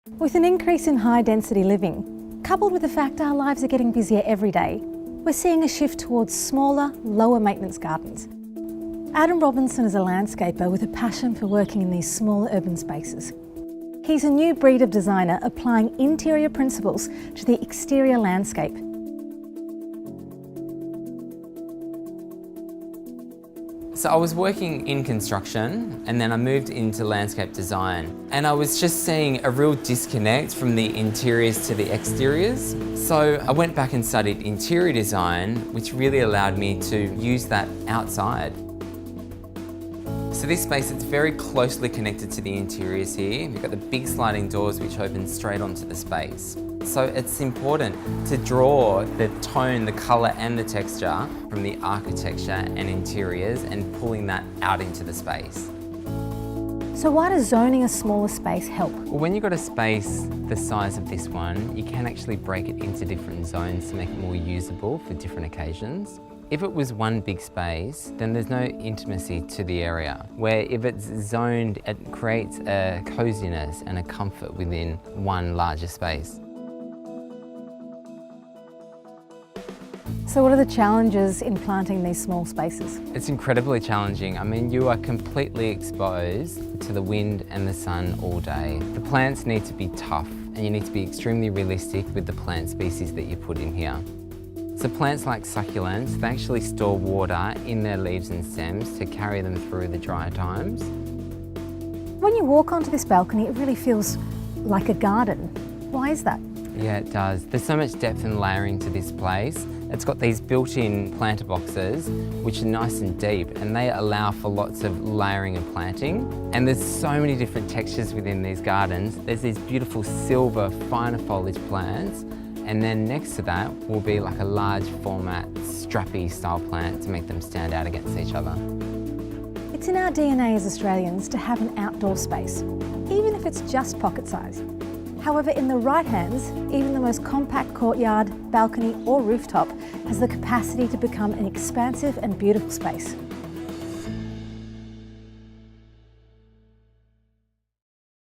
With an increase in high-density living, coupled with the fact our lives are getting busier every day, we're seeing a shift towards smaller, lower-maintenance gardens. Adam Robinson is a landscaper with a passion for working in these smaller urban spaces. He's a new breed of designer applying interior principles to the exterior landscape. So I was working in construction and then I moved into landscape design, and I was just seeing a real disconnect from the interiors to the exteriors. So I went back and studied interior design, which really allowed me to use that outside. So this space, it's very closely connected to the interiors here. We've got the big sliding doors which open straight onto the space. So it's important to draw the tone, the colour and the texture from the architecture and interiors and pulling that out into the space. So why does zoning a smaller space help? Well, when you've got a space the size of this one, you can actually break it into different zones to make it more usable for different occasions. If it was one big space, then there's no intimacy to the area, where if it's zoned, it creates a coziness and a comfort within one larger space. So what are the challenges in planting these small spaces? It's incredibly challenging. I mean, you are completely exposed to the wind and the sun all day. The plants need to be tough, and you need to be extremely realistic with the plant species that you put in here. So plants like succulents, they actually store water in their leaves and stems to carry them through the dry times. When you walk onto this balcony, it really feels like a garden. Why is that? Yeah, it does. There's so much depth and layering to this place. It's got these built-in planter boxes, which are nice and deep, and they allow for lots of layering and planting. And there's so many different textures within these gardens. There's these beautiful silver, finer foliage plants, and then next to that will be like a large format, strappy style plant to make them stand out against each other. It's in our DNA as Australians to have an outdoor space, even if it's just pocket size. However, in the right hands, even the most compact courtyard, balcony or rooftop has the capacity to become an expansive and beautiful space.